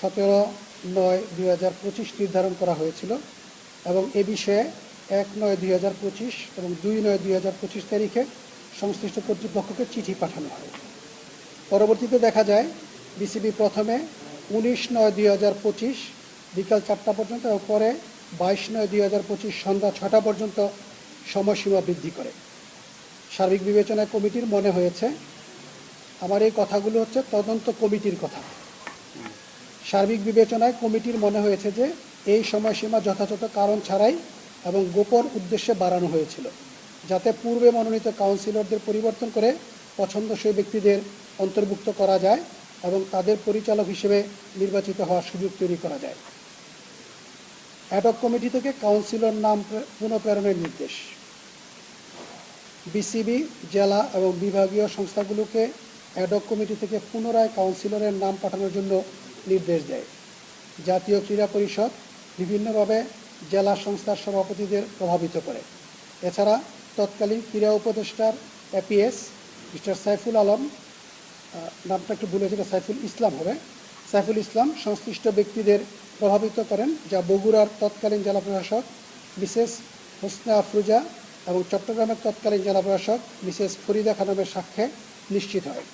17/9/2025 নির্ধারণ করা হয়েছিল এবং এ বিষয়ে 1/9/2025 এবং 2/9/2025 তারিখে সংশ্লিষ্ট কর্তৃপক্ষকে চিঠি পাঠানো হয়। পরবর্তীতে দেখা যায় বিসিবি প্রথমে 19/9/2025 বিকাল 4টা পর্যন্ত এবং পরে 22/9/2025 সন্ধ্যা 6টা পর্যন্ত সময়সীমা বৃদ্ধি করে। সার্বিক বিবেচনায় কমিটির মনে হয়েছে, আমার এই কথাগুলো হচ্ছে তদন্ত কমিটির কথা, সার্বিক বিবেচনায় কমিটির মনে হয়েছে যে এই সময়সীমা যথাযথ কারণ ছাড়াই এবং গোপন উদ্দেশ্যে বাড়ানো হয়েছিল, যাতে পূর্বে মনোনীত কাউন্সিলরদের পরিবর্তন করে পছন্দসই ব্যক্তিদের অন্তর্ভুক্ত করা যায় এবং তাদের পরিচালক হিসেবে নির্বাচিত হওয়ার সুযোগ তৈরি করা যায়। অ্যাডহক কমিটি থেকে কাউন্সিলর নাম পুনঃপ্রেরণের নির্দেশ। বিসিবি জেলা এবং বিভাগীয় সংস্থাগুলোকে অ্যাডহক কমিটি থেকে পুনরায় কাউন্সিলরের নাম পাঠানোর জন্য নির্দেশ দেয়। জাতীয় ক্রীড়া পরিষদ বিভিন্নভাবে জেলা সংস্থার সভাপতিদের প্রভাবিত করে। এছাড়া তৎকালীন ক্রীড়া উপদেষ্টার এপিএস মিস্টার সাইফুল আলম, নামটা একটু ভুলে যেটা সাইফুল ইসলাম হবে, সাইফুল ইসলাম সংশ্লিষ্ট ব্যক্তিদের প্রভাবিত করেন, যা বগুড়ার তৎকালীন জেলা প্রশাসক মিসেস হোসনা আফরুজা এবং চট্টগ্রামের তৎকালীন জেলা প্রশাসক মিসেস ফরিদা খানমের সাক্ষ্যে নিশ্চিত হয়।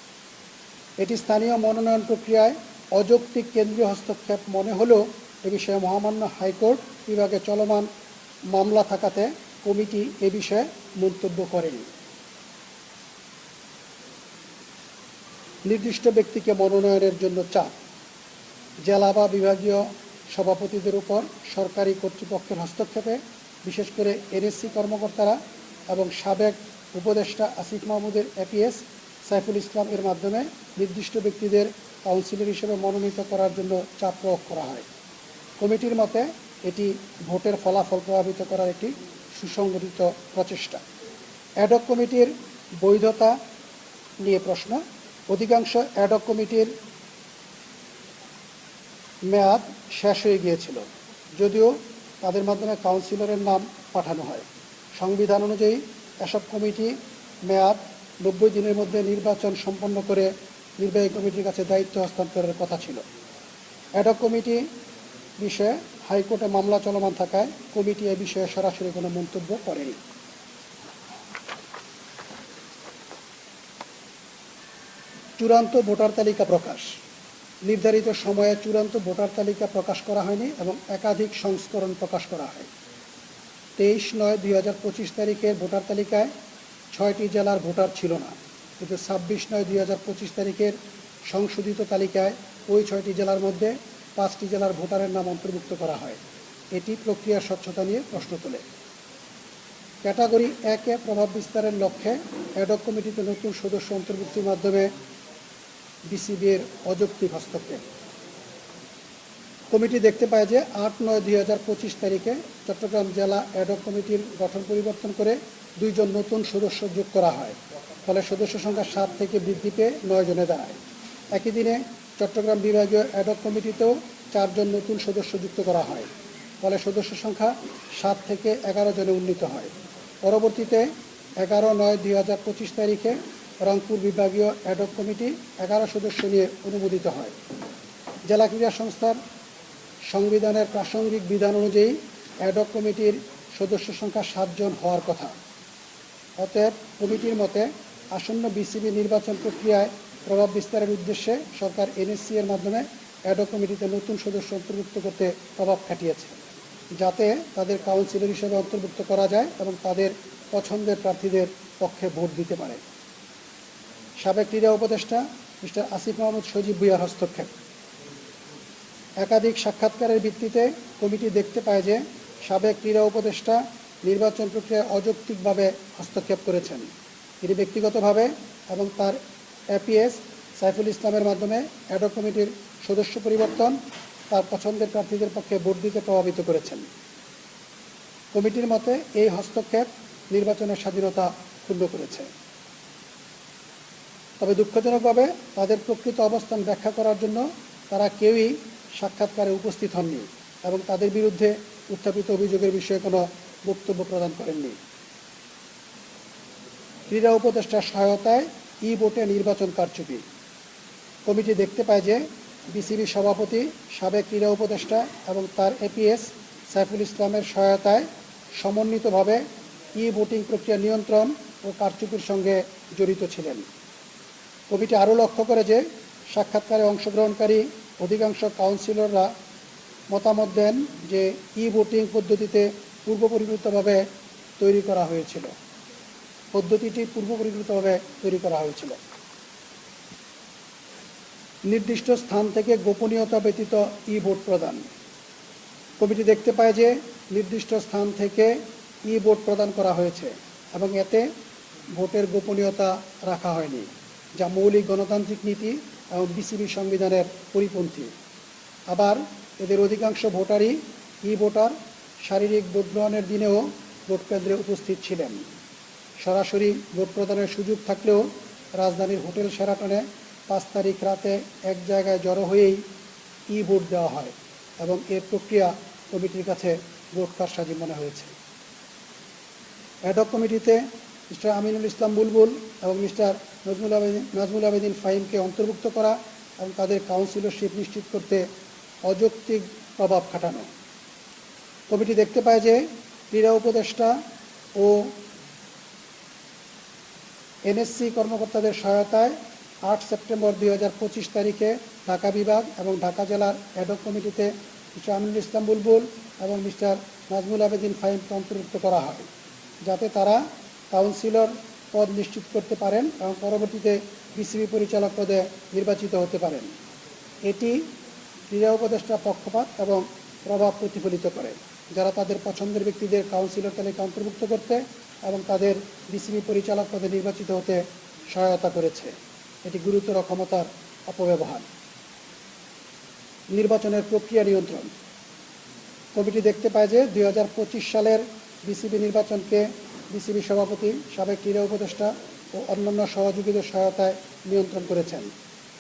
এটি স্থানীয় মনোনয়ন প্রক্রিয়ায় অযৌক্তিক কেন্দ্রীয় হস্তক্ষেপ মনে হলেও এ বিষয়ে মহামান্য হাইকোর্ট বিভাগে চলমান মামলা থাকাতে কমিটি এ বিষয়ে মন্তব্য করেনি। নির্দিষ্ট ব্যক্তিকে মনোনয়নের জন্য চাপ। জেলা বা বিভাগীয় সভাপতিদের উপর সরকারি কর্তৃপক্ষের হস্তক্ষেপে বিশেষ করে এনএসসি কর্মকর্তারা এবং সাবেক উপদেষ্টা আসিফ মাহমুদের এপিএস সাইফুল ইসলাম এর মাধ্যমে নির্দিষ্ট ব্যক্তিদের কাউন্সিলর হিসেবে মনোনীত করার জন্য চাপ প্রয়োগ করা হয়। কমিটির মতে এটি ভোটের ফলাফল প্রভাবিত করার একটি সুসংগঠিত প্রচেষ্টা। অ্যাডহক কমিটির বৈধতা নিয়ে প্রশ্ন। অধিকাংশ অ্যাডহক কমিটির মেয়াদ শেষ হয়ে গিয়েছিল, যদিও তাদের মাধ্যমে কাউন্সিলরের নাম পাঠানো হয়। সংবিধান অনুযায়ী এসব কমিটি মেয়াদ 90 দিনের মধ্যে নির্বাচন সম্পন্ন করে নির্বাহী কমিটির কাছে দায়িত্ব হস্তান্তরের কথা ছিল। অ্যাডহক কমিটি বিষয়ে হাইকোর্টে মামলা চলমান থাকায় কমিটি এ বিষয়ে সরাসরি কোনো মন্তব্য করেনি। চূড়ান্ত ভোটার তালিকা প্রকাশ। নির্ধারিত সময়ে চূড়ান্ত ভোটার তালিকা প্রকাশ করা হয়নি এবং একাধিক সংস্করণ প্রকাশ করা হয়। 23/9/2025 তারিখের ভোটার তালিকায় 6টি জেলার ভোটার ছিল না, কিন্তু 26/9/2025 তারিখের সংশোধিত তালিকায় ওই 6টি জেলার মধ্যে 5টি জেলার ভোটারের নাম অন্তর্ভুক্ত করা হয়। এটি প্রক্রিয়ার স্বচ্ছতা নিয়ে প্রশ্ন তোলে। ক্যাটাগরি 1-এ প্রভাব বিস্তারের লক্ষ্যে অ্যাডহক কমিটিতে নতুন সদস্য অন্তর্ভুক্তির মাধ্যমে বিসিবির অযৌক্তিক হস্তক্ষেপ। কমিটি দেখতে পায় যে 8/9/2025 তারিখে চট্টগ্রাম জেলা অ্যাডহক কমিটির গঠন পরিবর্তন করে 2 জন নতুন সদস্য যোগ করা হয়, ফলে সদস্য সংখ্যা 7 থেকে বৃদ্ধি পেয়ে 9 জনে দাঁড়ায়। একই দিনে চট্টগ্রাম বিভাগীয় অ্যাডহক কমিটিতেও 4 জন নতুন সদস্য যুক্ত করা হয়, ফলে সদস্য সংখ্যা 7 থেকে 11 জনে উন্নীত হয়। পরবর্তীতে 11/9/2025 তারিখে রংপুর বিভাগীয় অ্যাডহক কমিটি 11 সদস্য নিয়ে অনুমোদিত হয়। জেলা ক্রীড়া সংস্থার সংবিধানের প্রাসঙ্গিক বিধান অনুযায়ী অ্যাডহক কমিটির সদস্য সংখ্যা 7 জন হওয়ার কথা। অতএব কমিটির মতে আসন্ন বিসিবি নির্বাচন প্রক্রিয়ায় প্রভাব বিস্তারের উদ্দেশ্যে সরকার এনএসসি এর মাধ্যমে অ্যাডহক কমিটিতে নতুন সদস্য অন্তর্ভুক্ত করতে প্রভাব খাটিয়েছে, যাতে তাদের কাউন্সিলর হিসেবে অন্তর্ভুক্ত করা যায় এবং তাদের পছন্দের প্রার্থীদের পক্ষে ভোট দিতে পারে। সাবেক ক্রীড়া উপদেষ্টা মিস্টার আসিফ মাহমুদ সজীব ভুঁইয়ার হস্তক্ষেপ। একাধিক সাক্ষাৎকারের ভিত্তিতে কমিটি দেখতে পায় যে সাবেক ক্রীড়া উপদেষ্টা নির্বাচন প্রক্রিয়ায় অযৌক্তিকভাবে হস্তক্ষেপ করেছেন। তিনি ব্যক্তিগতভাবে এবং তার এপিএস সাইফুল ইসলামের মাধ্যমে অ্যাডহক কমিটির সদস্য পরিবর্তন তার পছন্দের প্রার্থীদের পক্ষে ভোট দিতে প্রভাবিত করেছেন। কমিটির মতে এই হস্তক্ষেপ নির্বাচনের স্বাধীনতা ক্ষুণ্ণ করেছে। তবে দুঃখজনকভাবে তাদের প্রকৃত অবস্থান ব্যাখ্যা করার জন্য তারা কেউই সাক্ষাৎকারে উপস্থিত হননি এবং তাদের বিরুদ্ধে উত্থাপিত অভিযোগের বিষয়ে কোনো বক্তব্য প্রদান করেননি। ক্রীড়া উপদেষ্টার সহায়তায় ই-ভোটে নির্বাচন কারচুপি। কমিটি দেখতে পায় যে বিসিবি সভাপতি, সাবেক ক্রীড়া উপদেষ্টা এবং তার এপিএস সাইফুল ইসলামের সহায়তায় সমন্বিতভাবে ভোটিং প্রক্রিয়া নিয়ন্ত্রণ ও কারচুপির সঙ্গে জড়িত ছিলেন। কমিটি আরও লক্ষ্য করে যে সাক্ষাৎকারে অংশগ্রহণকারী অধিকাংশ কাউন্সিলররা মতামত দেন যে ভোটিং পদ্ধতিতে পূর্বপরিকল্পিতভাবে তৈরি করা হয়েছিল। নির্দিষ্ট স্থান থেকে গোপনীয়তা ব্যতীত ভোট প্রদান। কমিটি দেখতে পায় যে নির্দিষ্ট স্থান থেকে ভোট প্রদান করা হয়েছে এবং এতে ভোটের গোপনীয়তা রাখা হয়নি, যা মৌলিক গণতান্ত্রিক নীতি এবং বিসিবি সংবিধানের পরিপন্থী। আবার এদের অধিকাংশ ভোটারই ভোটার শারীরিক ভোট গ্রহণের দিনেও ভোট কেন্দ্রে উপস্থিত ছিলেন। সরাসরি ভোট প্রদানের সুযোগ থাকলেও রাজধানীর হোটেল শেরাটনে 5 তারিখ রাতে এক জায়গায় জড়ো হয়েই ভোট দেওয়া হয় এবং এর প্রক্রিয়া কমিটির কাছে ভোট কারসাজি মনে হয়েছে। অ্যাডহক কমিটিতে মিস্টার আমিনুল ইসলাম বুলবুল এবং মিস্টার নাজমুল আবেদিন ফাহিমকে অন্তর্ভুক্ত করা এবং তাদের কাউন্সিলরশিপ নিশ্চিত করতে অযৌক্তিক প্রভাব খাটানো। কমিটি দেখতে পায় যে ক্রীড়া উপদেষ্টা ও এনএসসি কর্মকর্তাদের সহায়তায় 8 সেপ্টেম্বর 2025 তারিখে ঢাকা বিভাগ এবং ঢাকা জেলার অ্যাডহক কমিটিতে মিস্টার আমিনুল ইসলাম বুলবুল এবং মিস্টার নাজমুল আবেদিন ফাহিমকে অন্তর্ভুক্ত করা হয়, যাতে তারা কাউন্সিলর পদ নিশ্চিত করতে পারেন এবং পরবর্তীতে বিসিবি পরিচালক পদে নির্বাচিত হতে পারেন। এটি ক্রীড়া উপদেষ্টা পক্ষপাত এবং প্রভাব প্রতিফলিত করে, যারা তাদের পছন্দের ব্যক্তিদের কাউন্সিলর তালিকা অন্তর্ভুক্ত করতে এবং তাদের বিসিবি পরিচালক পদে নির্বাচিত হতে সহায়তা করেছে। এটি গুরুতর ক্ষমতার অপব্যবহার। নির্বাচনের প্রক্রিয়া নিয়ন্ত্রণ। কমিটি দেখতে পায় যে 2025 সালের বিসিবি নির্বাচনকে বিসিবি সভাপতি, সাবেক ক্রীড়া উপদেষ্টা ও অন্যান্য সহযোগীদের সহায়তায় নিয়ন্ত্রণ করেছেন।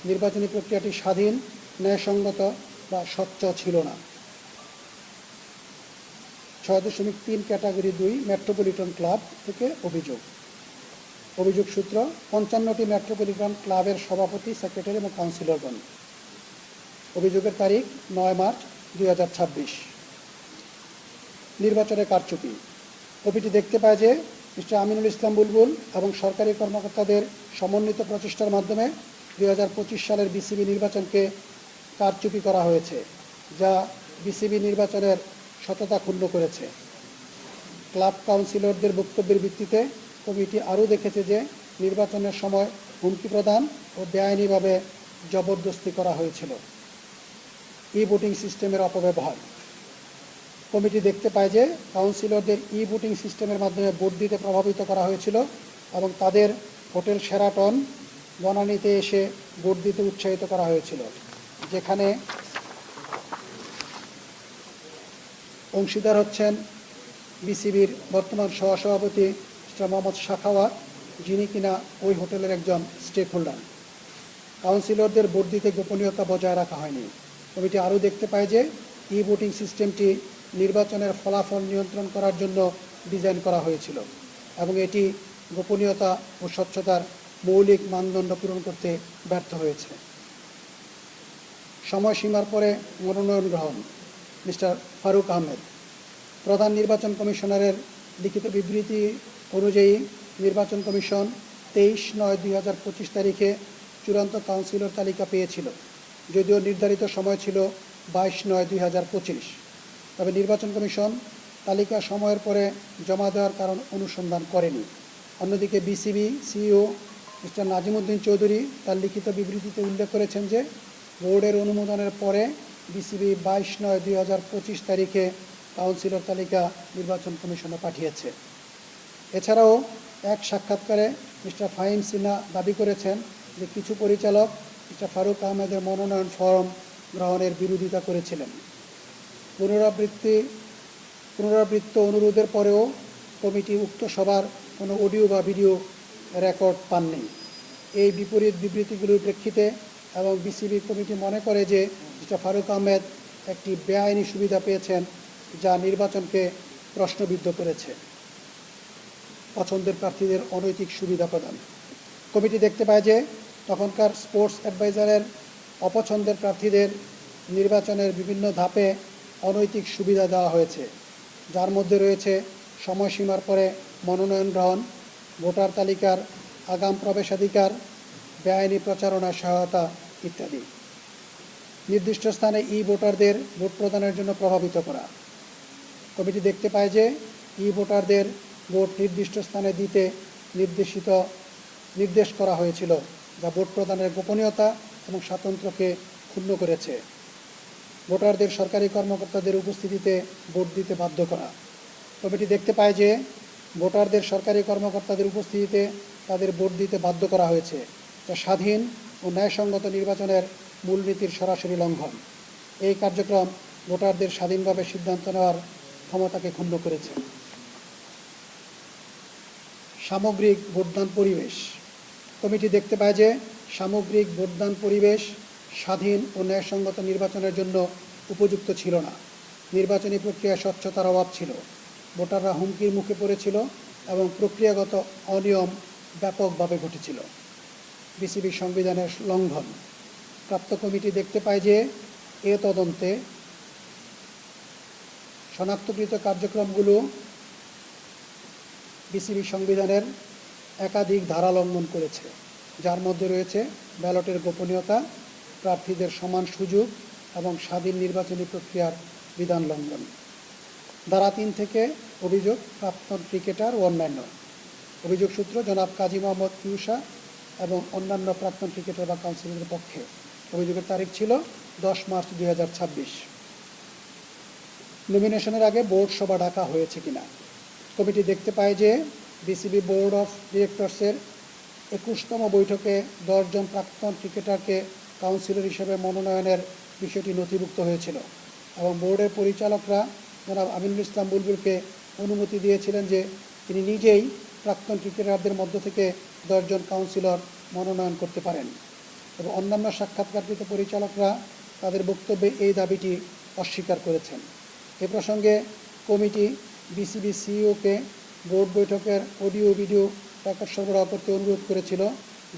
নির্বাচনী প্রক্রিয়াটি স্বাধীন, ন্যায়সঙ্গত বা স্বচ্ছ ছিল না। 6.3 ক্যাটাগরি 2 মেট্রোপলিটন ক্লাব থেকে অভিযোগ সূত্র 55টি মেট্রোপলিটন ক্লাবের সভাপতি, সেক্রেটারি এবং কাউন্সিলরগণ। অভিযোগের তারিখ 9 মার্চ 2026। নির্বাচনে কারচুপি। কমিটি দেখতে পায় যে মিস্টার আমিনুল ইসলাম বুলবুল এবং সরকারি কর্মকর্তাদের সমন্বিত প্রচেষ্টার মাধ্যমে 2025 সালের বিসিবি নির্বাচনকে কারচুপি করা হয়েছে, যা বিসিবি নির্বাচনের সততা ক্ষুণ্ণ করেছে। ক্লাব কাউন্সিলরদের বক্তব্যের ভিত্তিতে কমিটি আরও দেখেছে যে নির্বাচনের সময় হুমকি প্রদান ও বেআইনিভাবে জবরদস্তি করা হয়েছিল। ভোটিং সিস্টেমের অপব্যবহার। কমিটি দেখতে পায় যে কাউন্সিলরদের ভোটিং সিস্টেমের মাধ্যমে ভোট দিতে প্রভাবিত করা হয়েছিল এবং তাদের হোটেল শেরাটন বনানীতে এসে ভোট দিতে উৎসাহিত করা হয়েছিল, যেখানে অংশীদার হচ্ছেন বিসিবির বর্তমান সহসভাপতি মিস্টার মোহাম্মদ সাখাওয়াত, যিনি কিনা ওই হোটেলের একজন স্টেক হোল্ডার। কাউন্সিলরদের ভোট দিতে গোপনীয়তা বজায় রাখা হয়নি। কমিটি আরও দেখতে পায় যে ভোটিং সিস্টেমটি নির্বাচনের ফলাফল নিয়ন্ত্রণ করার জন্য ডিজাইন করা হয়েছিল এবং এটি গোপনীয়তা ও স্বচ্ছতার মৌলিক মানদণ্ড পূরণ করতে ব্যর্থ হয়েছে। সময়সীমার পরে মনোনয়ন গ্রহণ। মিস্টার ফারুক আহমেদ। প্রধান নির্বাচন কমিশনারের লিখিত বিবৃতি অনুযায়ী নির্বাচন কমিশন 23/9/2025 তারিখে চূড়ান্ত কাউন্সিলর তালিকা পেয়েছিল, যদিও নির্ধারিত সময় ছিল 22/9/2025। তবে নির্বাচন কমিশন তালিকা সময়ের পরে জমা দেওয়ার কারণ অনুসন্ধান করেনি। অন্যদিকে BCB CEO mister Nazimuddin Chowdhury তার লিখিত বিবৃতিতে উল্লেখ করেছেন যে বোর্ডের অনুমোদনের পরে বিসিবি 22/9/2025 তারিখে কাউন্সিলর তালিকা নির্বাচন কমিশনে পাঠিয়েছে। এছাড়াও এক সাক্ষাৎকারে মিস্টার ফাহিম সিনহা দাবি করেছেন যে কিছু পরিচালক মিস্টার ফারুক আহমেদের মনোনয়ন ফর্ম গ্রহণের বিরোধিতা করেছিলেন। পুনরাবৃত্ত অনুরোধের পরেও কমিটি উক্ত সভার কোনো অডিও বা ভিডিও রেকর্ড পাননি। এই বিপরীত বিবৃতিগুলির প্রেক্ষিতে এবং বিসিবি কমিটি মনে করে যে মিস্টার ফারুক আহমেদ একটি বেআইনি সুবিধা পেয়েছেন, যা নির্বাচনকে প্রশ্নবিদ্ধ করেছে। পছন্দের প্রার্থীদের অনৈতিক সুবিধা প্রদান। কমিটি দেখতে পায় যে তখনকার স্পোর্টস অ্যাডভাইজারের অপছন্দের প্রার্থীদের নির্বাচনের বিভিন্ন ধাপে অনৈতিক সুবিধা দেওয়া হয়েছে, যার মধ্যে রয়েছে সময়সীমার পরে মনোনয়ন গ্রহণ, ভোটার তালিকার আগাম প্রবেশাধিকার, বেআইনি প্রচারণার সহায়তা ইত্যাদি। নির্দিষ্ট স্থানে ভোটারদের ভোট প্রদানের জন্য প্রভাবিত করা। কমিটি দেখতে পায় যে ভোটারদের ভোট নির্দিষ্ট স্থানে দিতে নির্দেশ করা হয়েছিল, যা ভোট প্রদানের গোপনীয়তা এবং স্বাতন্ত্র্যকে ক্ষুণ্ণ করেছে। ভোটারদের সরকারি কর্মকর্তাদের উপস্থিতিতে ভোট দিতে বাধ্য করা। কমিটি দেখতে পায় যে ভোটারদের সরকারি কর্মকর্তাদের উপস্থিতিতে তাদের ভোট দিতে বাধ্য করা হয়েছে, যা স্বাধীন ও ন্যায়সঙ্গত নির্বাচনের মূলনীতির সরাসরি লঙ্ঘন। এই কার্যক্রম ভোটারদের স্বাধীনভাবে সিদ্ধান্ত নেওয়ার ক্ষমতাকে ক্ষুণ্ণ করেছে। সামগ্রিক ভোটদান পরিবেশ। কমিটি দেখতে পায় যে সামগ্রিক ভোটদান পরিবেশ স্বাধীন ও ন্যায়সঙ্গত নির্বাচনের জন্য উপযুক্ত ছিল না। নির্বাচনী প্রক্রিয়ায় স্বচ্ছতার অভাব ছিল, ভোটাররা হুমকির মুখে পড়েছিল এবং প্রক্রিয়াগত অনিয়ম ব্যাপকভাবে ঘটেছিল। বিসিবির সংবিধানের লঙ্ঘন। প্রাপ্ত কমিটি দেখতে পায় যে তদন্তে শনাক্তকৃত কার্যক্রমগুলো বিসিবি সংবিধানের একাধিক ধারা লঙ্ঘন করেছে, যার মধ্যে রয়েছে ব্যালটের গোপনীয়তা, প্রার্থীদের সমান সুযোগ এবং স্বাধীন নির্বাচনী প্রক্রিয়ার বিধান লঙ্ঘন। ধারা 3 থেকে অভিযোগ প্রাক্তন ক্রিকেটার ও অন্যান্য। অভিযোগ সূত্র জনাব কাজী মোহাম্মদ ইউসা এবং অন্যান্য প্রাক্তন ক্রিকেটার বা কাউন্সিলরের পক্ষে। অভিযোগের তারিখ ছিল 10 মার্চ 2026। নমিনেশনের আগে বোর্ড সভা ডাকা হয়েছে কিনা। কমিটি দেখতে পায় যে বিসিবি বোর্ড অফ ডিরেক্টরসের 21তম বৈঠকে 10 জন প্রাক্তন ক্রিকেটারকে কাউন্সিলর হিসেবে মনোনয়নের বিষয়টি নথিভুক্ত হয়েছিল এবং বোর্ডের পরিচালকরা জনাব আমিনুল ইসলাম বুলবুলকে অনুমতি দিয়েছিলেন যে তিনি নিজেই প্রাক্তন ক্রিকেটারদের মধ্য থেকে 10 জন কাউন্সিলর মনোনয়ন করতে পারেন এবং অন্যান্য সাক্ষাৎকারকৃত পরিচালকরা তাদের বক্তব্যে এই দাবিটি অস্বীকার করেছেন। এ প্রসঙ্গে কমিটি বিসিবি সিইওকে বোর্ড বৈঠকের অডিও ভিডিও রেকর্ড সরবরাহ করতে অনুরোধ করেছিল,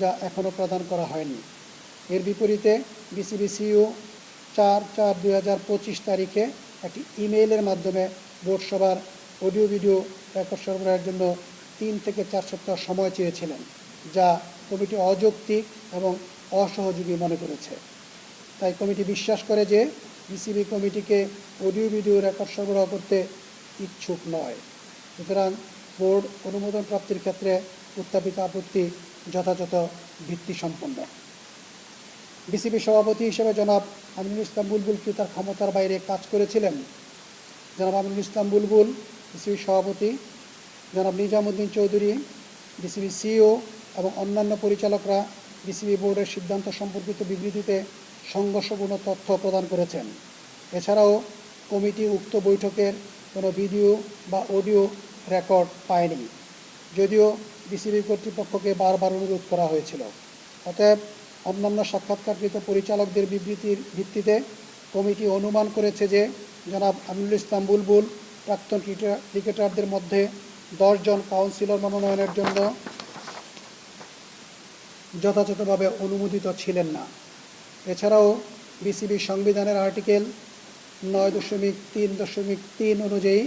যা এখনও প্রদান করা হয়নি। এর বিপরীতে বিসিবি সিইও 4/4/2025 তারিখে একটি ইমেইলের মাধ্যমে বোর্ড সভার অডিও ভিডিও রেকর্ড সরবরাহের জন্য 3 থেকে 4 সপ্তাহ সময় চেয়েছিলেন, যা কমিটি অযৌক্তিক এবং অসহযোগী মনে করেছে। তাই কমিটি বিশ্বাস করে যে বিসিবি কমিটিকে অডিও ভিডিও রেকর্ড সরবরাহ করতে ইচ্ছুক নয়। সুতরাং বোর্ড অনুমোদন প্রাপ্তির ক্ষেত্রে উত্থাপিত আপত্তি যথাযথ ভিত্তিসম্পন্ন। বিসিবি সভাপতি হিসেবে জনাব আমিনুল ইসলাম বুলবুল কি তার ক্ষমতার বাইরে কাজ করেছিলেন। জনাব আমিনুল ইসলাম বুলবুল, বিসিবি সভাপতি জনাব নিজামুদ্দিন চৌধুরী, বিসিবি সিইও এবং অন্যান্য পরিচালকরা বিসিবি বোর্ডের সিদ্ধান্ত সম্পর্কিত বিবৃতিতে সংঘর্ষপূর্ণ তথ্য প্রদান করেছেন। এছাড়াও কমিটি উক্ত বৈঠকের কোনো ভিডিও বা অডিও রেকর্ড পায়নি, যদিও বিসিবি কর্তৃপক্ষকে বারবার অনুরোধ করা হয়েছিল। অতএব অন্যান্য সাক্ষাৎকারকৃত পরিচালকদের বিবৃতির ভিত্তিতে কমিটি অনুমান করেছে যে জনাব আমিনুল ইসলাম বুলবুল প্রাক্তন ক্রিকেটারদের মধ্যে 10 জন কাউন্সিলর মনোনয়নের জন্য যথাযথভাবে অনুমোদিত ছিলেন না। এছাড়াও বিসিবি সংবিধানের আর্টিকেল 9.3.3 অনুযায়ী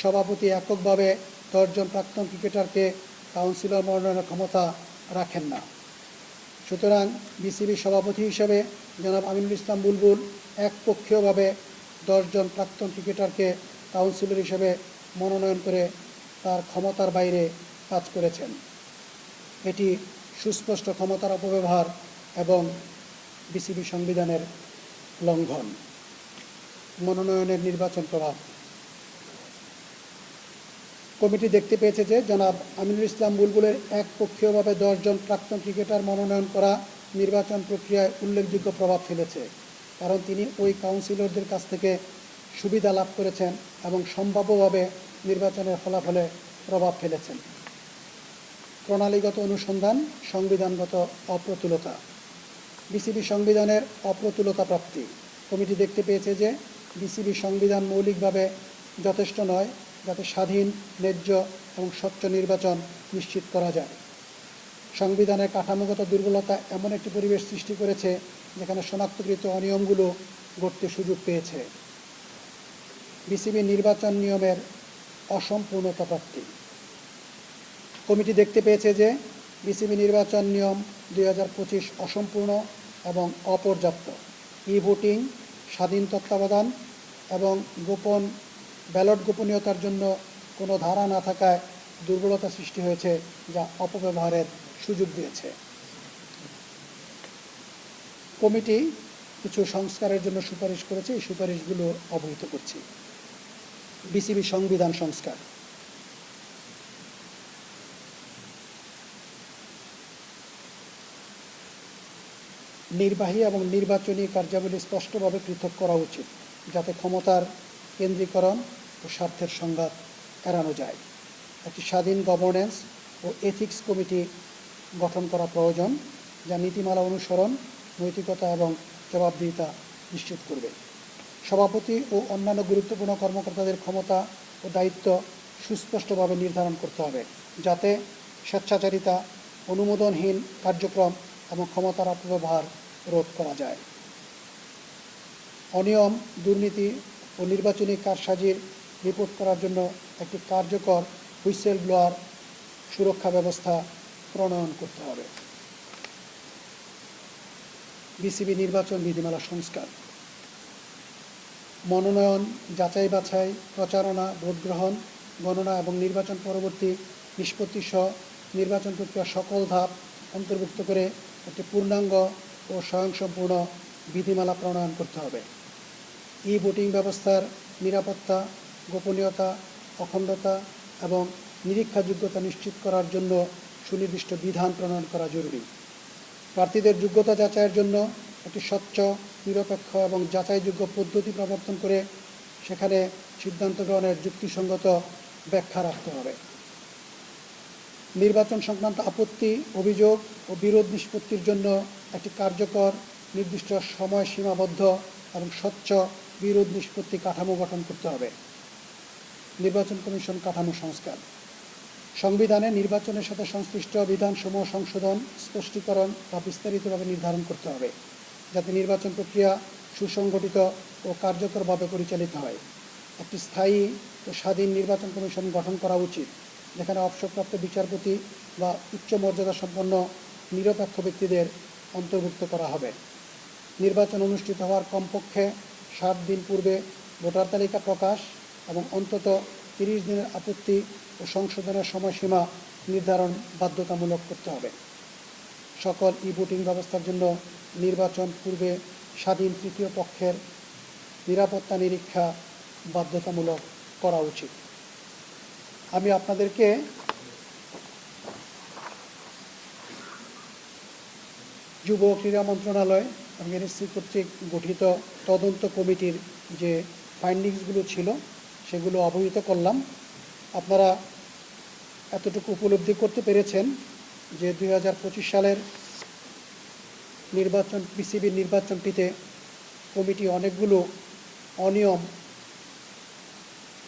সভাপতি এককভাবে 10 জন প্রাক্তন ক্রিকেটারকে কাউন্সিলর মনোনয়নের ক্ষমতা রাখেন না। সুতরাং বিসিবি সভাপতি হিসেবে জনাব আমিনুল ইসলাম বুলবুল একপক্ষীয়ভাবে 10 জন প্রাক্তন ক্রিকেটারকে কাউন্সিলর হিসেবে মনোনয়ন করে তার ক্ষমতার বাইরে কাজ করেছেন। এটি সুস্পষ্ট ক্ষমতার অপব্যবহার এবং বিসিবি সংবিধানের লঙ্ঘন। মনোনয়নের নির্বাচন প্রভাব। কমিটি দেখতে পেয়েছে যে জনাব আমিনুল ইসলাম বুলবুলের একপক্ষীয়ভাবে 10 জন প্রাক্তন ক্রিকেটার মনোনয়ন করা নির্বাচন প্রক্রিয়ায় উল্লেখযোগ্য প্রভাব ফেলেছে, কারণ তিনি ওই কাউন্সিলরদের কাছ থেকে সুবিধা লাভ করেছেন এবং সম্ভাব্যভাবে নির্বাচনের ফলাফলে প্রভাব ফেলেছেন। প্রণালীগত অনুসন্ধান, সংবিধানগত অপ্রতুলতা। বিসিবি সংবিধানের অপ্রতুলতা প্রাপ্তি। কমিটি দেখতে পেয়েছে যে বিসিবি সংবিধান মৌলিকভাবে যথেষ্ট নয় যাতে স্বাধীন, ন্যায্য এবং স্বচ্ছ নির্বাচন নিশ্চিত করা যায়। সংবিধানের কাঠামোগত দুর্বলতা এমন একটি পরিবেশ সৃষ্টি করেছে যেখানে শনাক্তকৃত অনিয়মগুলো ঘটতে সুযোগ পেয়েছে। বিসিবি নির্বাচন নিয়মের অসম্পূর্ণতা প্রাপ্তি। কমিটি দেখতে পেয়েছে যে বিসিবি নির্বাচন নিয়ম 2025 অসম্পূর্ণ এবং অপর্যাপ্ত। ভোটিং, স্বাধীন তত্ত্বাবধান এবং ব্যালট গোপনীয়তার জন্য কোনো ধারা না থাকায় দুর্বলতা সৃষ্টি হয়েছে, যা অপব্যবহারের সুযোগ দিয়েছে। কমিটি কিছু সংস্কারের জন্য সুপারিশ করেছে, এই সুপারিশগুলো অবহিত করছি। বিসিবি সংবিধান সংস্কার। নির্বাহী এবং নির্বাচনী কার্যাবলী স্পষ্টভাবে পৃথক করা উচিত, যাতে ক্ষমতার কেন্দ্রীকরণ ও স্বার্থের সংঘাত এড়ানো যায়। একটি স্বাধীন গভর্নেন্স ও এথিক্স কমিটি গঠন করা প্রয়োজন, যা নীতিমালা অনুসরণ, নৈতিকতা এবং জবাবদিহিতা নিশ্চিত করবে। সভাপতি ও অন্যান্য গুরুত্বপূর্ণ কর্মকর্তাদের ক্ষমতা ও দায়িত্ব সুস্পষ্টভাবে নির্ধারণ করতে হবে, যাতে স্বেচ্ছাচারিতা, অনুমোদনহীন কার্যক্রম এবং ক্ষমতার অপব্যবহার রোধ করা যায়। অনিয়ম, দুর্নীতি ও নির্বাচনী কারসাজির রিপোর্ট করার জন্য একটি কার্যকর হুইসেল ব্লোয়ার সুরক্ষা ব্যবস্থা প্রণয়ন করতে হবে। বিসিবি নির্বাচন বিধিমালা সংস্কার। মনোনয়ন, যাচাই বাছাই, প্রচারণা, ভোট গ্রহণ, গণনা এবং নির্বাচন পরবর্তী নিষ্পত্তি সহ নির্বাচন প্রক্রিয়ার সকল ধাপ অন্তর্ভুক্ত করে একটি পূর্ণাঙ্গ ও স্বয়ংসম্পূর্ণ বিধিমালা প্রণয়ন করতে হবে। ভোটিং ব্যবস্থার নিরাপত্তা, গোপনীয়তা, অখণ্ডতা এবং নিরীক্ষাযোগ্যতা নিশ্চিত করার জন্য সুনির্দিষ্ট বিধান প্রণয়ন করা জরুরি। প্রার্থীদের যোগ্যতা যাচাইয়ের জন্য একটি স্বচ্ছ, নিরপেক্ষ এবং যাচাইযোগ্য পদ্ধতি প্রবর্তন করে সেখানে সিদ্ধান্ত গ্রহণের যুক্তিসঙ্গত ব্যাখ্যা রাখতে হবে। নির্বাচন সংক্রান্ত আপত্তি, অভিযোগ ও বিরোধ নিষ্পত্তির জন্য একটি কার্যকর, নির্দিষ্ট সময় সীমাবদ্ধ এবং স্বচ্ছ বিরোধ নিষ্পত্তি কাঠামো গঠন করতে হবে। নির্বাচন কমিশন কাঠামো সংস্কার। সংবিধানে নির্বাচনের সাথে সংশ্লিষ্ট বিধানসমূহ সংশোধন, স্পষ্টীকরণ বা বিস্তারিতভাবে নির্ধারণ করতে হবে, যাতে নির্বাচন প্রক্রিয়া সুসংগঠিত ও কার্যকরভাবে পরিচালিত হয়। একটি স্থায়ী ও স্বাধীন নির্বাচন কমিশন গঠন করা উচিত, যেখানে অবসরপ্রাপ্ত বিচারপতি বা উচ্চ মর্যাদা সম্পন্ন নিরপেক্ষ ব্যক্তিদের অন্তর্ভুক্ত করা হবে। নির্বাচন অনুষ্ঠিত হওয়ার কমপক্ষে 60 দিন পূর্বে ভোটার তালিকা প্রকাশ এবং অন্তত 30 দিনের আপত্তি ও সংশোধনের সময়সীমা নির্ধারণ বাধ্যতামূলক করতে হবে। সকল ভোটিং ব্যবস্থার জন্য নির্বাচন পূর্বে স্বাধীন তৃতীয় পক্ষের নিরাপত্তা নিরীক্ষা বাধ্যতামূলক করা উচিত। আমি আপনাদেরকে যুব ক্রীড়া মন্ত্রণালয় এবং এনএসসি কর্তৃক গঠিত তদন্ত কমিটির যে ফাইন্ডিংসগুলো ছিল সেগুলো অবহিত করলাম। আপনারা এতটুকু উপলব্ধি করতে পেরেছেন যে 2025 সালের বিসিবির নির্বাচনটিতে কমিটি অনেকগুলো অনিয়ম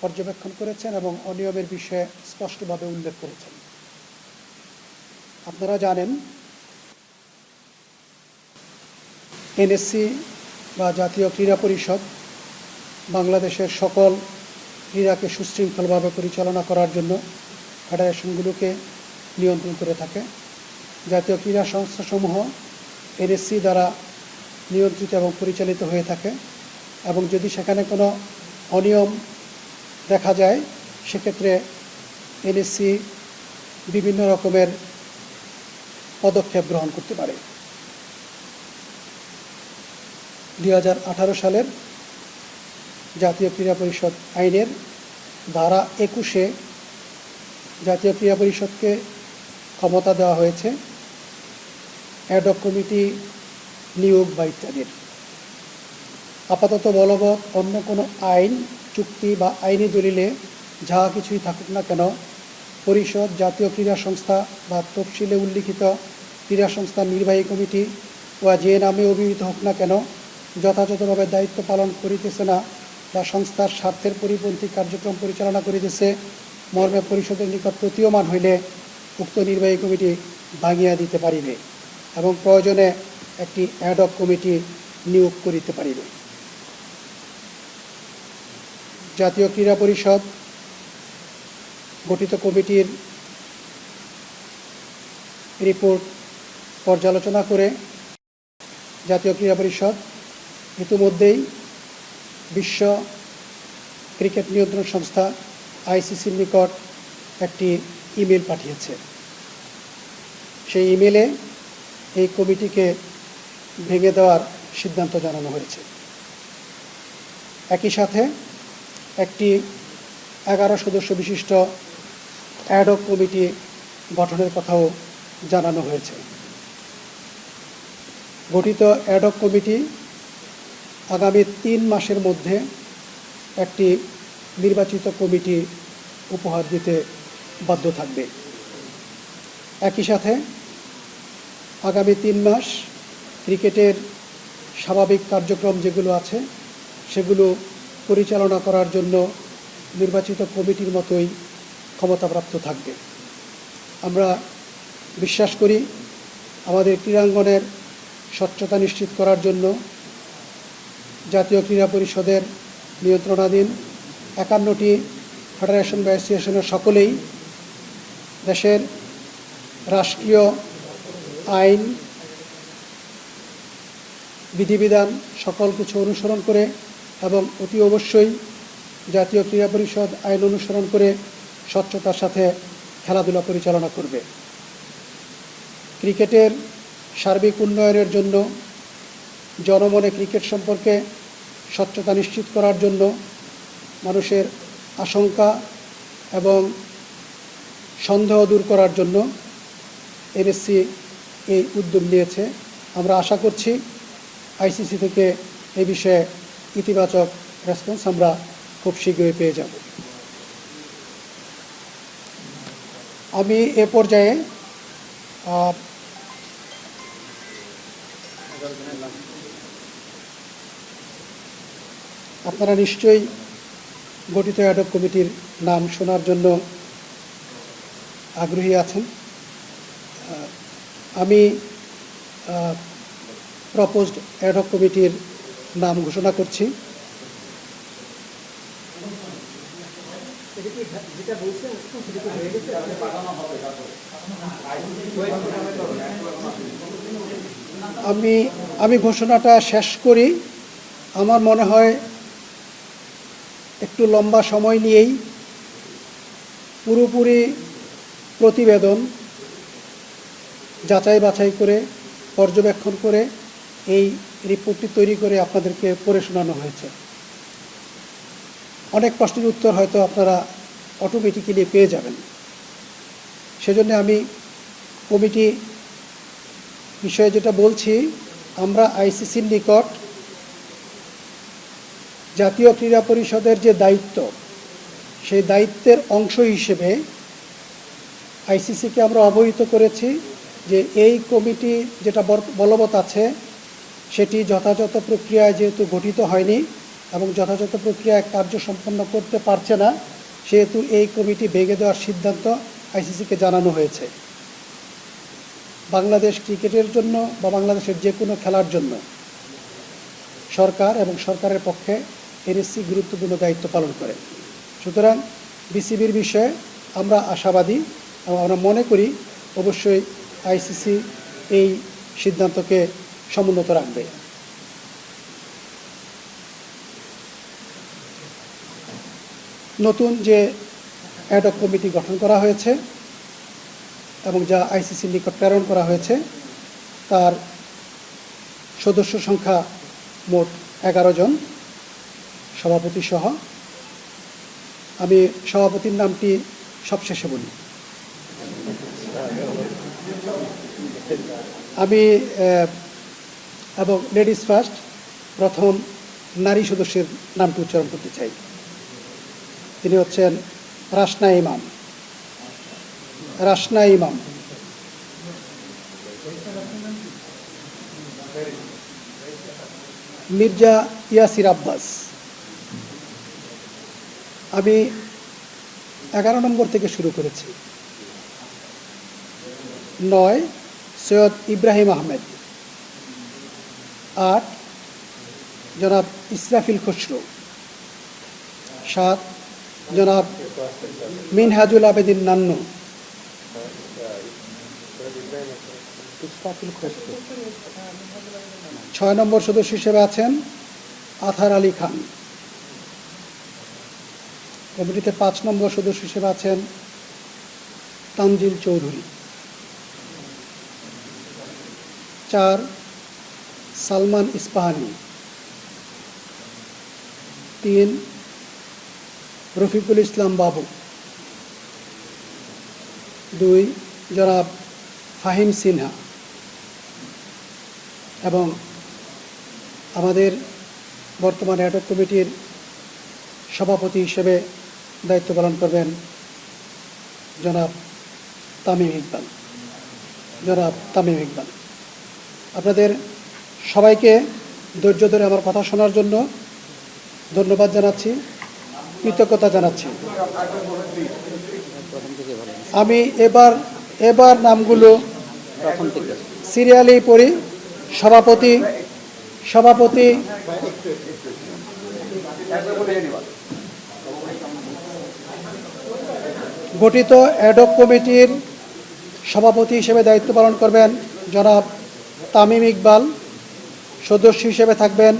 পর্যবেক্ষণ করেছেন এবং অনিয়মের বিষয়ে স্পষ্টভাবে উল্লেখ করেছেন। আপনারা জানেন এনএসসি বা জাতীয় ক্রীড়া পরিষদ বাংলাদেশের সকল ক্রীড়াকে সুশৃঙ্খলভাবে পরিচালনা করার জন্য ফেডারেশনগুলোকে নিয়ন্ত্রণ করে থাকে। জাতীয় ক্রীড়া সংস্থাসমূহ এনএসসি দ্বারা নিয়ন্ত্রিত এবং পরিচালিত হয়ে থাকে এবং যদি সেখানে কোনো অনিয়ম দেখা যায় সেক্ষেত্রে এনএসসি বিভিন্ন রকমের পদক্ষেপ গ্রহণ করতে পারে। 2018 সালের জাতীয় ক্রীড়া পরিষদ আইনের ধারা 21-এ জাতীয় ক্রীড়া পরিষদকে ক্ষমতা দেওয়া হয়েছে অ্যাডহক কমিটি নিয়োগ বা ইত্যাদির। আপাতত বলবৎ অন্য কোনো আইন, চুক্তি বা আইনি দলিলে যাহা কিছুই থাকুক না কেন, পরিষদ, জাতীয় ক্রীড়া সংস্থা বা তফসিলে উল্লিখিত ক্রীড়া সংস্থার নির্বাহী কমিটি বা যে নামে অভিহিত হোক না কেন যথাযথভাবে দায়িত্ব পালন করিতেছে না বা সংস্থার স্বার্থের পরিপন্থী কার্যক্রম পরিচালনা করিতেছে মর্মে পরিষদের নিকট প্রতীয়মান হইলে উক্ত নির্বাহী কমিটি ভাঙিয়া দিতে পারিবে এবং প্রয়োজনে একটি অ্যাডহক কমিটি নিয়োগ করিতে পারিবে। জাতীয় ক্রীড়া পরিষদ গঠিত কমিটির রিপোর্ট পর্যালোচনা করে জাতীয় ক্রীড়া পরিষদ ইতিমধ্যেই বিশ্ব ক্রিকেট নিয়ন্ত্রণ সংস্থা আইসিসির নিকট একটি ইমেল পাঠিয়েছে। সেই ইমেলে এই কমিটিকে ভেঙে দেওয়ার সিদ্ধান্ত জানানো হয়েছে। একই সাথে একটি 11 সদস্য বিশিষ্ট অ্যাডহক কমিটি গঠনের কথাও জানানো হয়েছে। গঠিত অ্যাডহক কমিটি আগামী 3 মাসের মধ্যে একটি নির্বাচিত কমিটি উপহার দিতে বাধ্য থাকবে। একই সাথে আগামী 3 মাস ক্রিকেটের স্বাভাবিক কার্যক্রম যেগুলো আছে সেগুলো পরিচালনা করার জন্য নির্বাচিত কমিটির মতোই ক্ষমতাপ্রাপ্ত থাকবে। আমরা বিশ্বাস করি আমাদের ক্রীড়াঙ্গনের স্বচ্ছতা নিশ্চিত করার জন্য জাতীয় ক্রীড়া পরিষদের নিয়ন্ত্রণাধীন 51টি ফেডারেশন বা অ্যাসোসিয়েশনের সকলেই দেশের রাষ্ট্রীয় আইন বিধিবিধান সকল কিছু অনুসরণ করে এবং অতি অবশ্যই জাতীয় ক্রীড়া পরিষদ আইন অনুসরণ করে স্বচ্ছতার সাথে খেলাধুলা পরিচালনা করবে। ক্রিকেটের সার্বিক উন্নয়নের জন্য জনমনে ক্রিকেট সম্পর্কে স্বচ্ছতা নিশ্চিত করার জন্য মানুষের আশঙ্কা এবং সন্দেহ দূর করার জন্য এনএসসি এই উদ্যোগ নিয়েছে। আমরা আশা করছি আইসিসি থেকে এই বিষয়ে ইতিবাচক রেসপন্স আমরা খুব শীঘ্রই পেয়ে যাব। আমি এ পর্যায়ে আপনারা নিশ্চয়ই গঠিত অ্যাডহক কমিটির নাম শোনার জন্য আগ্রহী আছেন। আমি প্রপোজড অ্যাডহক কমিটির নাম ঘোষণা করছি। আমি ঘোষণাটা শেষ করি। আমার মনে হয় একটু লম্বা সময় নিয়েই পুরোপুরি প্রতিবেদন যাচাই বাছাই করে পর্যবেক্ষণ করে এই রিপোর্টটি তৈরি করে আপনাদেরকে পড়ে শোনানো হয়েছে। অনেক প্রশ্নের উত্তর হয়তো আপনারা অটোমেটিক্যালি পেয়ে যাবেন। সেজন্য আমি কমিটি বিষয়ে যেটা বলছি, আমরা আইসিসির নিকট জাতীয় ক্রীড়া পরিষদের যে দায়িত্ব সেই দায়িত্বের অংশ হিসেবে আইসিসিকে আমরা অবহিত করেছি যে এই কমিটি যেটা বলবৎ আছে সেটি যথাযথ প্রক্রিয়ায় যেহেতু গঠিত হয়নি এবং যথাযথ প্রক্রিয়ায় কার্য সম্পন্ন করতে পারছে না, সেহেতু এই কমিটি ভেঙে দেওয়ার সিদ্ধান্ত আইসিসিকে জানানো হয়েছে। বাংলাদেশ ক্রিকেটের জন্য বা বাংলাদেশের যে কোনো খেলার জন্য সরকার এবং সরকারের পক্ষে এনএসসি গুরুত্বপূর্ণ দায়িত্ব পালন করে। সুতরাং বিসিবির বিষয়ে আমরা আশাবাদী এবং আমরা মনে করি অবশ্যই আইসিসি এই সিদ্ধান্তকে সমুন্নত রাখবে। নতুন যে অ্যাডহক কমিটি গঠন করা হয়েছে এবং যা আইসিসির নিকট প্রেরণ করা হয়েছে তার সদস্য সংখ্যা মোট 11 জন, সভাপতি সহ। আমি সভাপতির নামটি সবশেষে বলি। আমি এবং লেডিস ফার্স্ট প্রথম নারী সদস্যের নামটি উচ্চারণ করতে চাই। তিনি হচ্ছেন রাসনা ইমাম। রাসনা ইমাম। মির্জা ইয়াসির আব্বাস। আমি 11 নম্বর থেকে শুরু করেছি। 9 সৈয়দ ইব্রাহিম আহমেদ, 8 জনাব ইসরাফিল খসরু, 7 জনাব মিনহাজুল আবেদিন নান্নু, 6 নম্বর সদস্য হিসেবে আছেন আথার আলী খান। কমিটিতে 5 নম্বর সদস্য হিসেবে আছেন তানজিল চৌধুরী, 4 সালমান ইস্পাহানি, 3 রফিকুল ইসলাম বাবু, 2 জনাব ফাহিম সিনহা এবং আমাদের বর্তমান অ্যাডহক কমিটির সভাপতি হিসেবে দায়িত্ব পালন করবেন জনাব তামিম ইকবাল। আপনাদের সবাইকে ধৈর্য ধরে আমার কথা শোনার জন্য ধন্যবাদ জানাচ্ছি, কৃতজ্ঞতা জানাচ্ছি। আমি এবার নামগুলো সিরিয়ালি পড়ি। সভাপতি গঠিত অ্যাডহক কমিটির সভাপতি হিসেবে দায়িত্ব পালন করবেন জনাব তামিম ইকবাল। সদস্য হিসেবে থাকবেন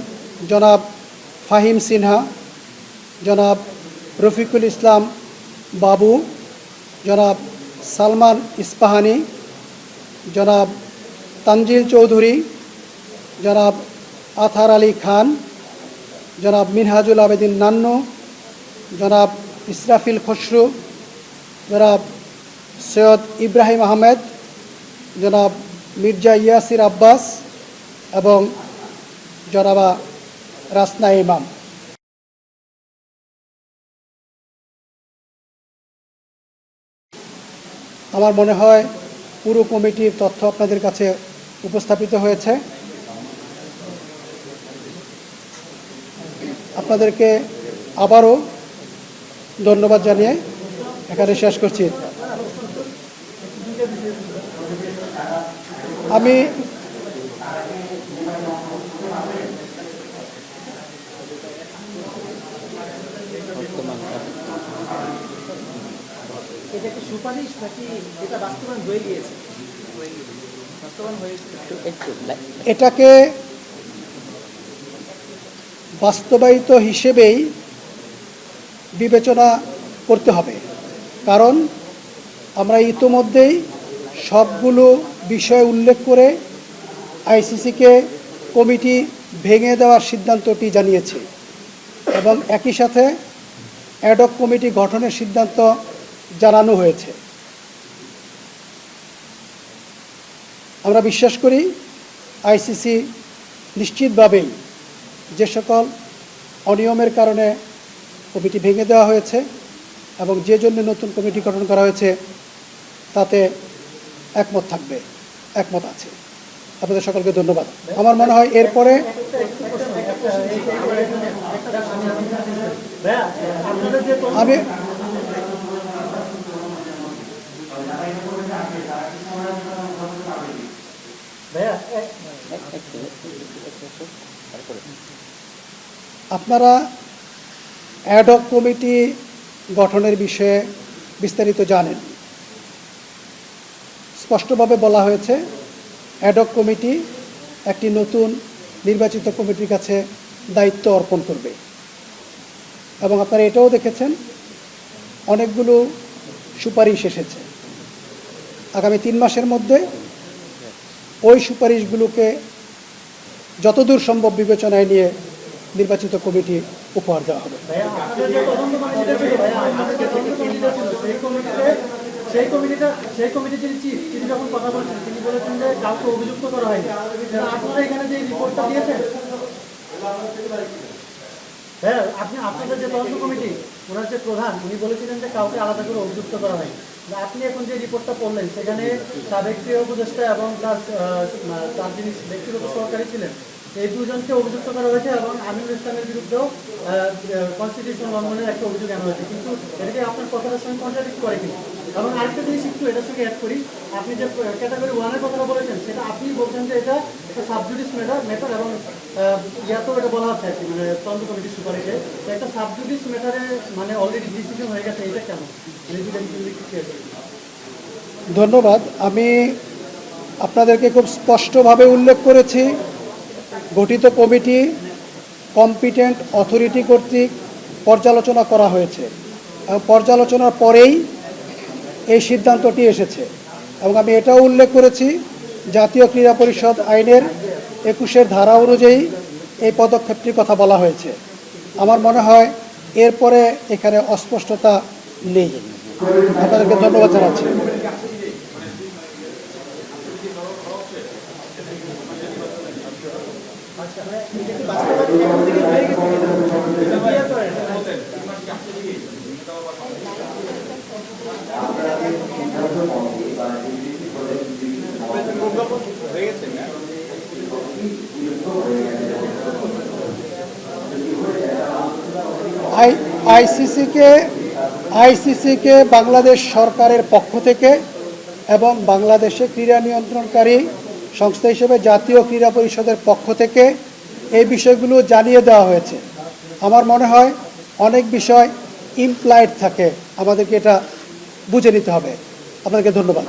জনাব ফাহিম সিনহা, জনাব রফিকুল ইসলাম বাবু, জনাব সালমান ইস্পাহানি, জনাব তানজিল চৌধুরী, জনাব আথার আলী খান, জনাব মিনহাজুল আবেদিন নান্নু, জনাব ইসরাফিল খসরু, জনাব সৈয়দ ইব্রাহিম আহমেদ, জনাব মির্জা ইয়াসির আব্বাস এবং জনাবা রাসনা ইমাম। আমার মনে হয় পুরো কমিটির তথ্য আপনাদের কাছে উপস্থাপিত হয়েছে। আপনাদেরকে আবারও ধন্যবাদ জানিয়ে এখানে শেষ করছি। আমি এটাকে বাস্তবায়িত হিসেবেই বিবেচনা করতে হবে, কারণ আমরা ইতোমধ্যেই সবগুলো বিষয় উল্লেখ করে আইসিসিকে কমিটি ভেঙে দেওয়ার সিদ্ধান্তটি জানিয়েছে এবং একই সাথে অ্যাডহক কমিটি গঠনের সিদ্ধান্ত জানানো হয়েছে। আমরা বিশ্বাস করি আইসিসি নিশ্চিতভাবেই যে সকল অনিয়মের কারণে কমিটি ভেঙে দেওয়া হয়েছে এবং যে জন্য নতুন কমিটি গঠন করা হয়েছে তাতে একমত আছে। আপনাদের সকলকে ধন্যবাদ। আমার মনে হয় এরপরে আমি আপনারা অ্যাডহক কমিটি গঠনের বিষয়ে বিস্তারিত জানেন। স্পষ্টভাবে বলা হয়েছে অ্যাডহক কমিটি একটি নতুন নির্বাচিত কমিটির কাছে দায়িত্ব অর্পণ করবে এবং আপনারা এটাও দেখেছেন অনেকগুলো সুপারিশ এসেছে। আগামী 3 মাসের মধ্যে ওই সুপারিশগুলোকে যতদূর সম্ভব বিবেচনায় নিয়ে নির্বাচিত কমিটি উপহার দেওয়া হবে। সেই কমিটির যিনি চিফ, তিনি যখন কথা বলছেন তিনি বলেছেন যে কাউকে অভিযুক্ত করা হয়নি। আপনারা এখানে যে রিপোর্টটা দিয়েছেন, হ্যাঁ, আপনাদের যে তদন্ত কমিটি ওনার যে প্রধান উনি বলেছিলেন যে কাউকে আলাদা করে অভিযুক্ত করা হয়নি। আপনি এখন যে রিপোর্টটা পড়লেন সেখানে সাবেক ক্রিয়া উপদেষ্টা এবং তার যিনি ব্যক্তিগত সহকারী ছিলেন এই দুজনকে অভিযুক্ত করা হয়েছে এবং আমিনুল ইসলামের বিরুদ্ধেও কনস্টিটিউশন লঙ্ঘনের একটা অভিযোগ আনা হয়েছে, কিন্তু এটাকে আপনার কথাটার সঙ্গে কন্ট্রাডিক্ট করে কিনা? এবং আরেকটা জিনিস একটু এটার সঙ্গে অ্যাড করি, আপনি যে ক্যাটাগরি ওয়ানের কথাটা বলেছেন সেটা আপনি বলছেন যে এটা একটা সাবজুডিস ম্যাটার এবং ইয়াতেও এটা বলা হচ্ছে আর কি, মানে তদন্ত কমিটির সুপারিশে একটা সাবজুডিস ম্যাটারে মানে অলরেডি ডিসিশন হয়ে গেছে, এটা কেন? ধন্যবাদ। আমি আপনাদেরকে খুব স্পষ্টভাবে উল্লেখ করেছি, গঠিত কমিটি কম্পিটেন্ট অথরিটি কর্তৃক পর্যালোচনা করা হয়েছে এবং পর্যালোচনার পরেই এই সিদ্ধান্তটি এসেছে। এবং আমি এটাও উল্লেখ করেছি, জাতীয় ক্রীড়া পরিষদ আইনের 21 ধারা অনুযায়ী এই পদক্ষেপটির কথা বলা হয়েছে। আমার মনে হয় এরপরে এখানে অস্পষ্টতা নেই। আপনাদেরকে ধন্যবাদ জানাচ্ছি। আইসিসিকে বাংলাদেশ সরকারের পক্ষ থেকে এবং বাংলাদেশে ক্রীড়া নিয়ন্ত্রণকারী সংস্থা হিসেবে জাতীয় ক্রীড়া পরিষদের পক্ষ থেকে এই বিষয়গুলো জানিয়ে দেওয়া হয়েছে। আমার মনে হয় অনেক বিষয় ইমপ্লাইড থাকে, আমাদেরকে এটা বুঝে নিতে হবে। আপনাদেরকে ধন্যবাদ।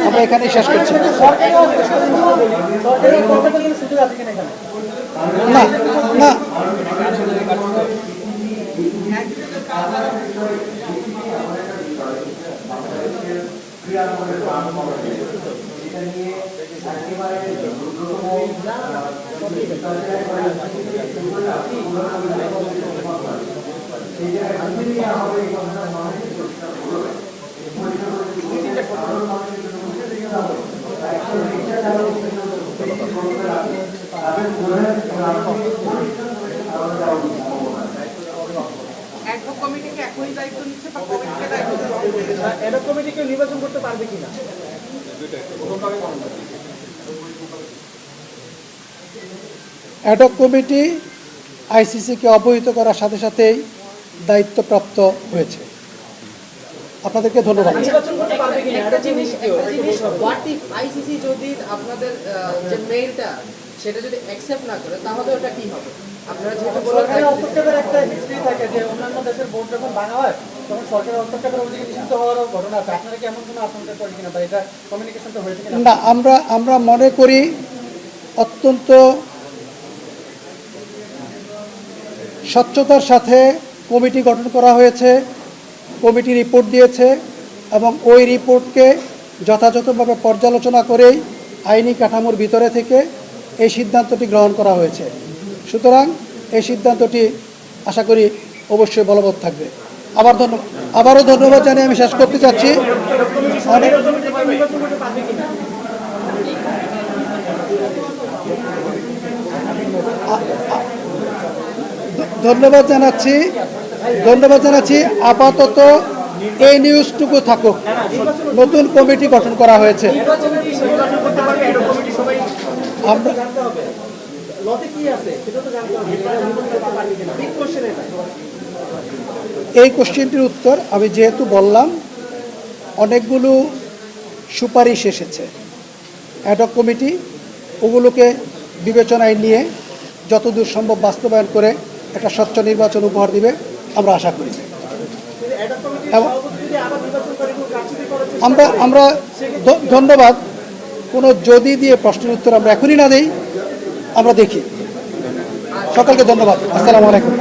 আমরা এখানেই শেষ করছি। না না, কমিটিকে নির্বাচন করতে পারবে কিনা? অ্যাডহক কমিটি আইসিসিকে অবহিত করার সাথে সাথেই দায়িত্বপ্রাপ্ত হয়েছে। আপনাদেরকে ধন্যবাদ। একটা জিনিস হোয়াট ইফ আইসিসি যদি আপনাদের যে মেইলটা সেটা যদি অ্যাকসেপ্ট না করে তাহলে ওটা কি হবে? আপনারা যেহেতু সরকারের হস্তক্ষেপের একটা হিস্ট্রি থাকে যে অন্যান্য দেশের বোর্ড যখন ভাঙা হয় তখন সরকারের হস্তক্ষেপের অভিযোগে নিষিদ্ধ হওয়ার ঘটনা আছে, আপনারা কি এমন কোনো আশঙ্কা করেন কিনা বা এটা কমিউনিকেশনটা হয়েছে কিনা? না, আমরা মনে করি অত্যন্ত স্বচ্ছতার সাথে কমিটি গঠন করা হয়েছে, কমিটি রিপোর্ট দিয়েছে এবং ওই রিপোর্টকে যথাযথভাবে পর্যালোচনা করেই আইনি কাঠামোর ভিতরে থেকে এই সিদ্ধান্তটি গ্রহণ করা হয়েছে। সুতরাং এই সিদ্ধান্তটি আশা করি অবশ্যই বলবৎ থাকবে। আবারও ধন্যবাদ জানিয়ে আমি শেষ করতে চাচ্ছি। অনেক ধন্যবাদ জানাচ্ছি। আপাতত এই নিউজটুকু থাকুক। নতুন কমিটি গঠন করা হয়েছে। আমরা এই কোশ্চেনটির উত্তর আমি যেহেতু বললাম, অনেকগুলো সুপারিশ এসেছে অ্যাডহক কমিটি, ওগুলোকে বিবেচনায় নিয়ে যতদূর সম্ভব বাস্তবায়ন করে একটা স্বচ্ছ নির্বাচন উপহার দিবে আমরা আশা করি। আমরা ধন্যবাদ। কোনো যদি দিয়ে প্রশ্নের উত্তর আমরা এখনই না দেই, আমরা দেখি। সকলকে ধন্যবাদ। আসসালামু আলাইকুম।